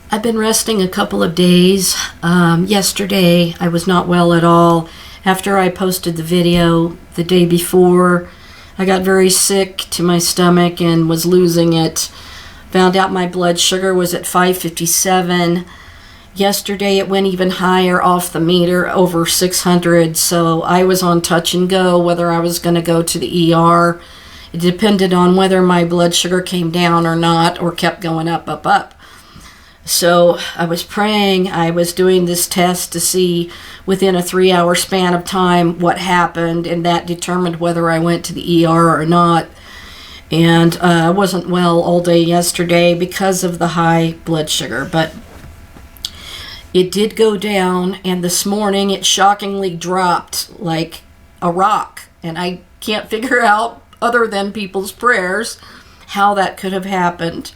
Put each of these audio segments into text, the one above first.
I've been resting a couple of days. Yesterday, I was not well at all. After I posted the video the day before, I got very sick to my stomach and was losing it. Found out my blood sugar was at 557. Yesterday, it went even higher off the meter, over 600. So I was on touch and go whether I was going to go to the ER. It depended on whether my blood sugar came down or not, or kept going up, up, up. So I was praying. I was doing this test to see within a 3-hour span of time what happened, and that determined whether I went to the ER or not. And I wasn't well all day yesterday because of the high blood sugar, but it did go down, and this morning it shockingly dropped like a rock. And I can't figure out, other than people's prayers, how that could have happened.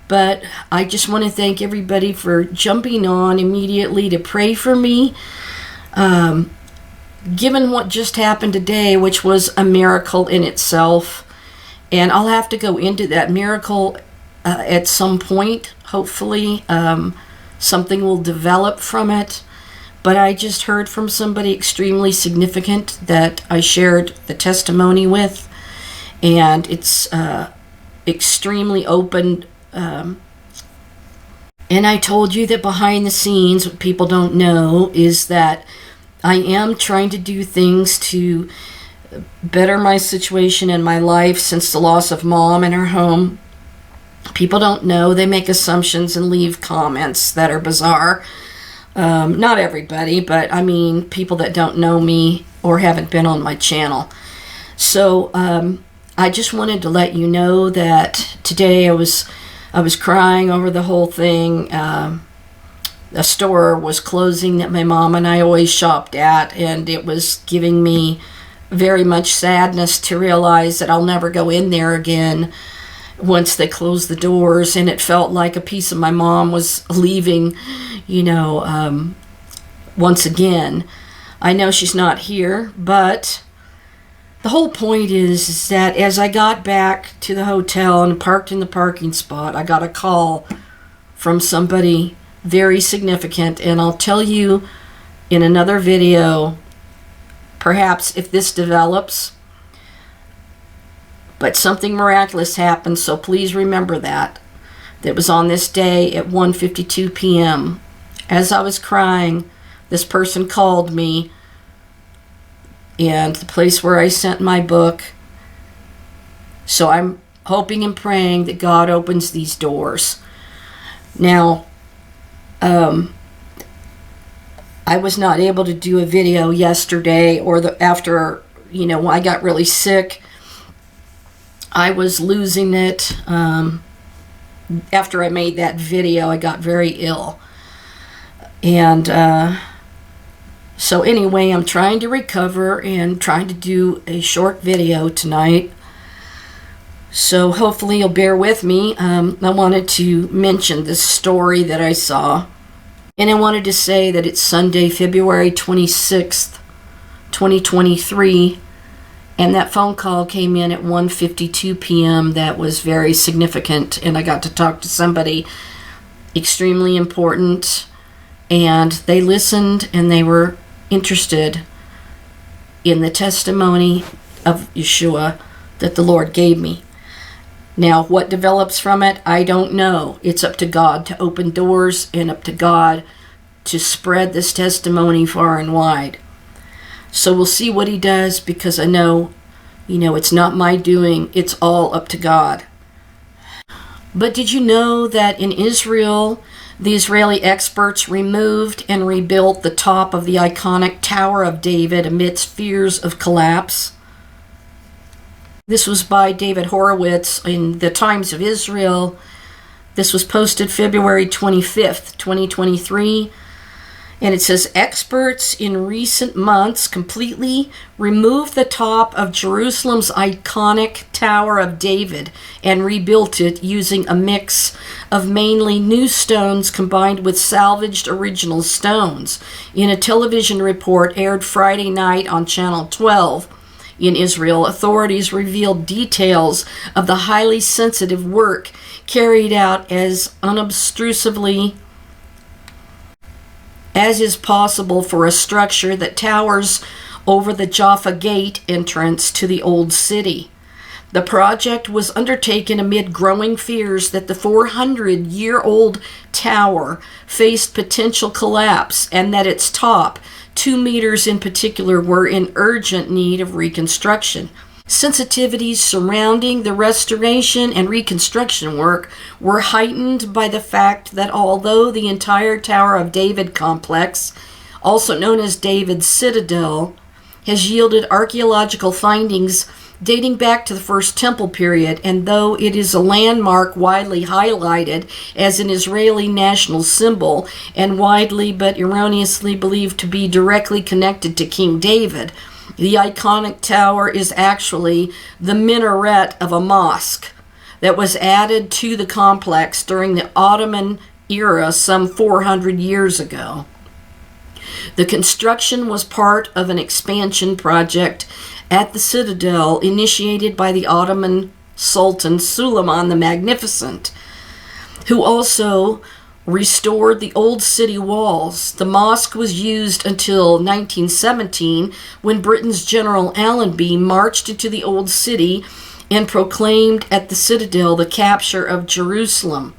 But I just want to thank everybody for jumping on immediately to pray for me. Given what just happened today, which was a miracle in itself, and I'll have to go into that miracle at some point, hopefully. Something will develop from it. But I just heard from somebody extremely significant that I shared the testimony with, and it's extremely open. And I told you that behind the scenes, what people don't know is that I am trying to do things to better my situation in my life since the loss of Mom in her home. People don't know. They make assumptions and leave comments that are bizarre. Not everybody, but I mean people that don't know me or haven't been on my channel. So I just wanted to let you know that today I was crying over the whole thing. A store was closing that my mom and I always shopped at, and it was giving me very much sadness to realize that I'll never go in there again once they closed the doors. And it felt like a piece of my mom was leaving, once again. I know she's not here, but the whole point is that as I got back to the hotel and parked in the parking spot, I got a call from somebody very significant, and I'll tell you in another video, perhaps if this develops. But something miraculous happened, so please remember that. That was on this day at 1:52 p.m. As I was crying, this person called me, and the place where I sent my book. So I'm hoping and praying that God opens these doors. Now, I was not able to do a video yesterday or after, I got really sick. I was losing it. After I made that video, I got very ill. And so anyway, I'm trying to recover and trying to do a short video tonight. So hopefully you'll bear with me. I wanted to mention this story that I saw. And I wanted to say that it's Sunday, February 26th, 2023. And that phone call came in at 1:52 p.m. That was very significant. And I got to talk to somebody extremely important. And they listened, and they were interested in the testimony of Yeshua that the Lord gave me. Now, what develops from it, I don't know. It's up to God to open doors and up to God to spread this testimony far and wide. So we'll see what he does, because I know, it's not my doing. It's all up to God. But did you know that in Israel, the Israeli experts removed and rebuilt the top of the iconic Tower of David amidst fears of collapse? This was by David Horowitz in the Times of Israel. This was posted February 25th, 2023. And it says, experts in recent months completely removed the top of Jerusalem's iconic Tower of David and rebuilt it using a mix of mainly new stones combined with salvaged original stones. In a television report aired Friday night on Channel 12, in Israel, authorities revealed details of the highly sensitive work carried out as unobtrusively as is possible for a structure that towers over the Jaffa Gate entrance to the Old City. The project was undertaken amid growing fears that the 400-year-old tower faced potential collapse and that its top, 2 meters in particular, were in urgent need of reconstruction. Sensitivities surrounding the restoration and reconstruction work were heightened by the fact that although the entire Tower of David complex, also known as David's Citadel, has yielded archaeological findings dating back to the First Temple period, and though it is a landmark widely highlighted as an Israeli national symbol and widely but erroneously believed to be directly connected to King David, the iconic tower is actually the minaret of a mosque that was added to the complex during the Ottoman era some 400 years ago. The construction was part of an expansion project at the Citadel initiated by the Ottoman Sultan Suleiman the Magnificent, who also restored the old city walls. The mosque was used until 1917, when Britain's General Allenby marched into the old city and proclaimed at the Citadel the capture of Jerusalem.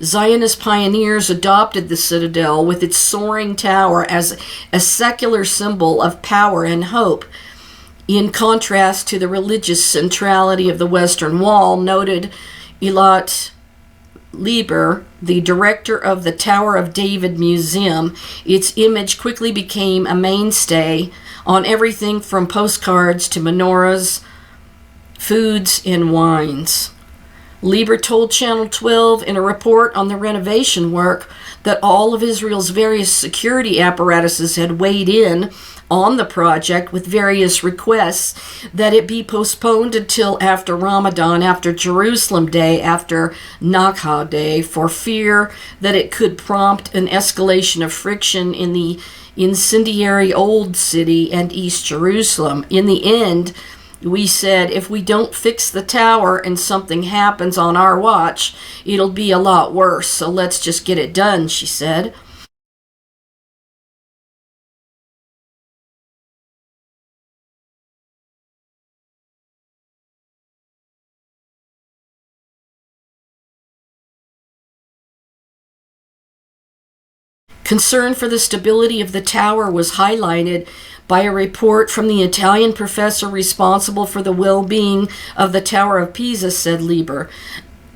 Zionist pioneers adopted the Citadel with its soaring tower as a secular symbol of power and hope, in contrast to the religious centrality of the Western Wall, noted Eilat Lieber, the director of the Tower of David Museum. Its image quickly became a mainstay on everything from postcards to menorahs, foods, and wines. Lieber told Channel 12 in a report on the renovation work that all of Israel's various security apparatuses had weighed in on the project with various requests that it be postponed until after Ramadan, after Jerusalem Day, after Nakba Day, for fear that it could prompt an escalation of friction in the incendiary Old City and East Jerusalem. In the end, we said, if we don't fix the tower and something happens on our watch, it'll be a lot worse, so let's just get it done, she said. Concern for the stability of the tower was highlighted by a report from the Italian professor responsible for the well-being of the Tower of Pisa, said Lieber,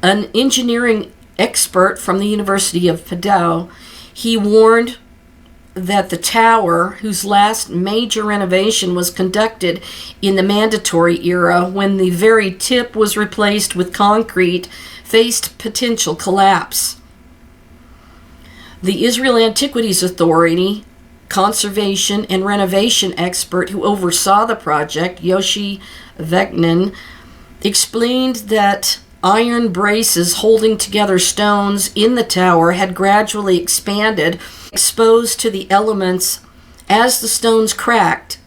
an engineering expert from the University of Padua. He warned that the tower, whose last major renovation was conducted in the mandatory era when the very tip was replaced with concrete, faced potential collapse. The Israel Antiquities Authority conservation and renovation expert who oversaw the project, Yoshi Veknin, explained that iron braces holding together stones in the tower had gradually expanded, exposed to the elements as the stones cracked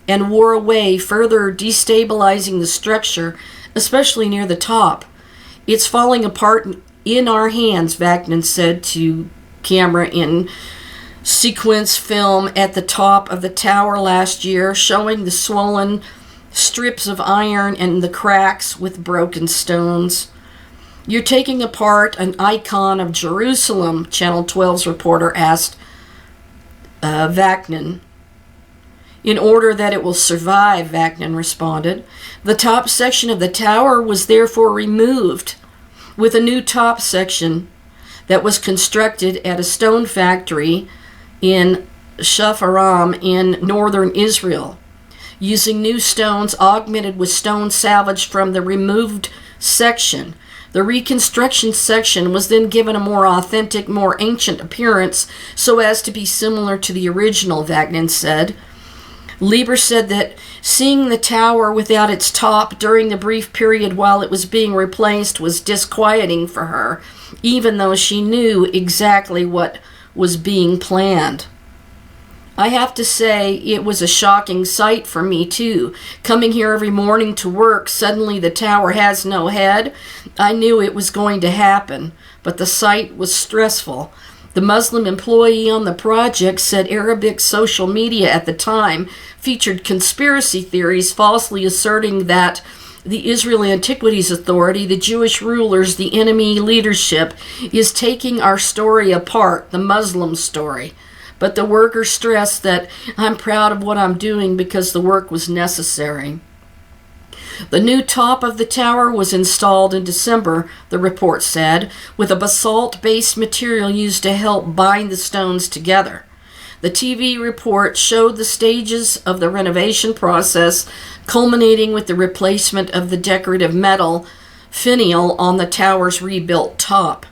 and wore away, further destabilizing the structure, especially near the top. It's falling apart in our hands, Veknin said to camera in sequence film at the top of the tower last year, showing the swollen strips of iron and the cracks with broken stones. You're taking apart an icon of Jerusalem, Channel 12's reporter asked Veknin. In order that it will survive, Veknin responded. The top section of the tower was therefore removed, with a new top section that was constructed at a stone factory in Shafaram in northern Israel, using new stones augmented with stone salvaged from the removed section. The reconstruction section was then given a more authentic, more ancient appearance so as to be similar to the original, Veknin said. Lieber said that seeing the tower without its top during the brief period while it was being replaced was disquieting for her, even though she knew exactly what was being planned. I have to say, it was a shocking sight for me, too. Coming here every morning to work, suddenly the tower has no head. I knew it was going to happen, but the sight was stressful. The Muslim employee on the project said Arabic social media at the time featured conspiracy theories falsely asserting that the Israeli Antiquities Authority, the Jewish rulers, the enemy leadership, is taking our story apart, the Muslim story. But the workers stressed that I'm proud of what I'm doing because the work was necessary. The new top of the tower was installed in December, the report said, with a basalt-based material used to help bind the stones together. The TV report showed the stages of the renovation process, culminating with the replacement of the decorative metal finial on the tower's rebuilt top.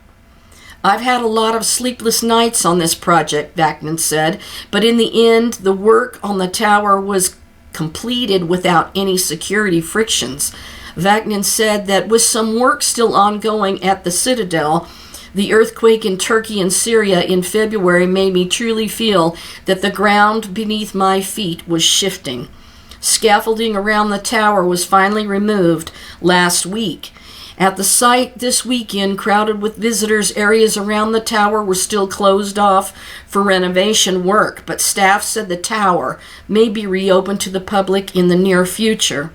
I've had a lot of sleepless nights on this project, Vaknin said, but in the end, the work on the tower was completed without any security frictions. Vaknin said that with some work still ongoing at the Citadel, the earthquake in Turkey and Syria in February made me truly feel that the ground beneath my feet was shifting. Scaffolding around the tower was finally removed last week. At the site this weekend, crowded with visitors, areas around the tower were still closed off for renovation work, but staff said the tower may be reopened to the public in the near future.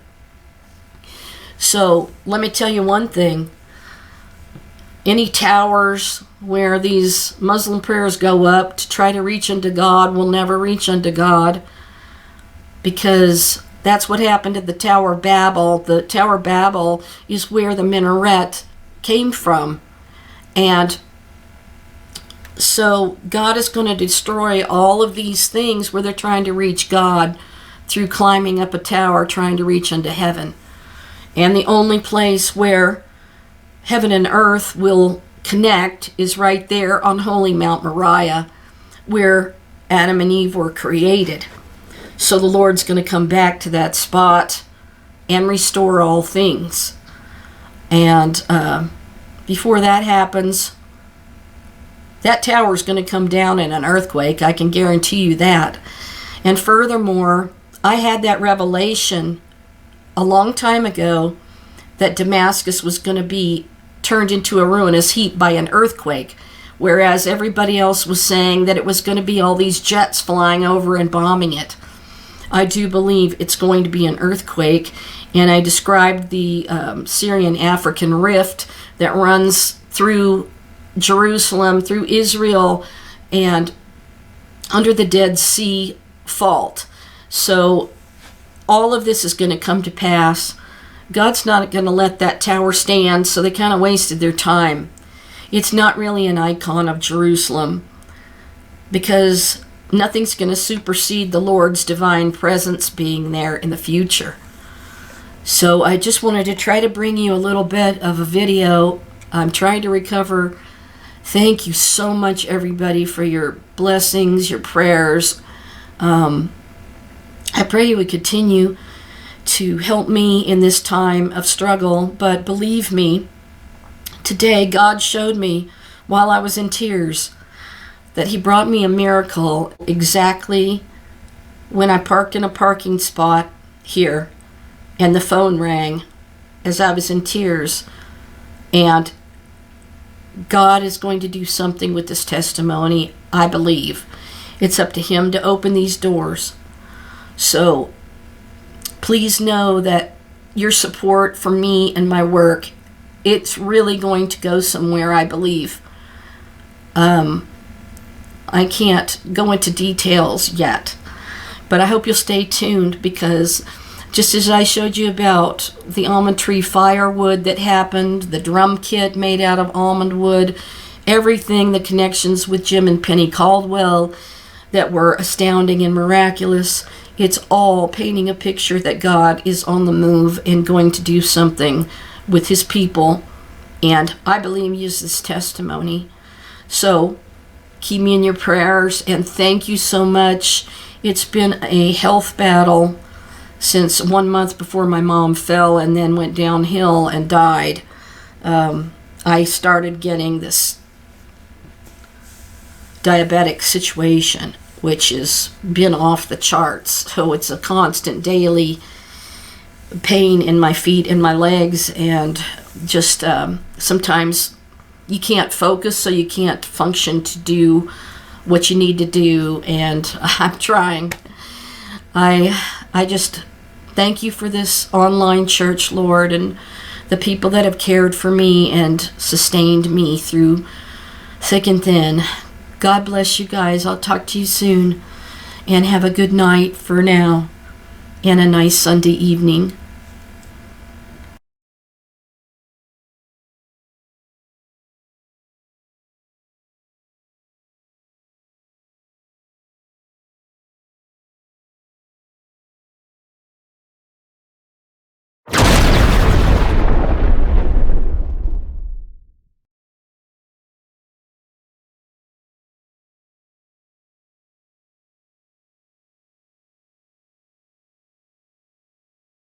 So, let me tell you one thing. Any towers where these Muslim prayers go up to try to reach unto God will never reach unto God, because that's what happened at the Tower of Babel. The Tower of Babel is where the minaret came from. And so God is going to destroy all of these things where they're trying to reach God through climbing up a tower, trying to reach unto heaven. And the only place where heaven and earth will connect is right there on Holy Mount Moriah, where Adam and Eve were created. So the Lord's going to come back to that spot and restore all things. And before that happens, that tower's going to come down in an earthquake. I can guarantee you that. And furthermore, I had that revelation a long time ago that Damascus was going to be turned into a ruinous heap by an earthquake, whereas everybody else was saying that it was going to be all these jets flying over and bombing it. I do believe it's going to be an earthquake, and I described the Syrian-African rift that runs through Jerusalem, through Israel, and under the Dead Sea fault. So all of this is going to come to pass. God's not going to let that tower stand, so they kind of wasted their time. It's not really an icon of Jerusalem, because nothing's going to supersede the Lord's divine presence being there in the future. So I just wanted to try to bring you a little bit of a video. I'm trying to recover. Thank you so much, everybody, for your blessings, your prayers. I pray you would continue to help me in this time of struggle. But believe me, today God showed me while I was in tears that He brought me a miracle exactly when I parked in a parking spot here and the phone rang as I was in tears. And God is going to do something with this testimony, I believe. It's up to Him to open these doors. So please know that your support for me and my work, it's really going to go somewhere, I believe. I can't go into details yet, but I hope you'll stay tuned, because just as I showed you about the almond tree firewood that happened, the drum kit made out of almond wood, everything, the connections with Jim and Penny Caldwell that were astounding and miraculous, it's all painting a picture that God is on the move and going to do something with His people, and I believe use this testimony. So keep me in your prayers, and thank you so much. It's been a health battle since 1 month before my mom fell and then went downhill and died. I started getting this diabetic situation, which has been off the charts. So it's a constant daily pain in my feet and my legs, and just sometimes you can't focus, so you can't function to do what you need to do. And I'm trying. I just thank you for this online church, Lord, and the people that have cared for me and sustained me through thick and thin. God bless you guys. I'll talk to you soon, and have a good night for now and a nice Sunday evening.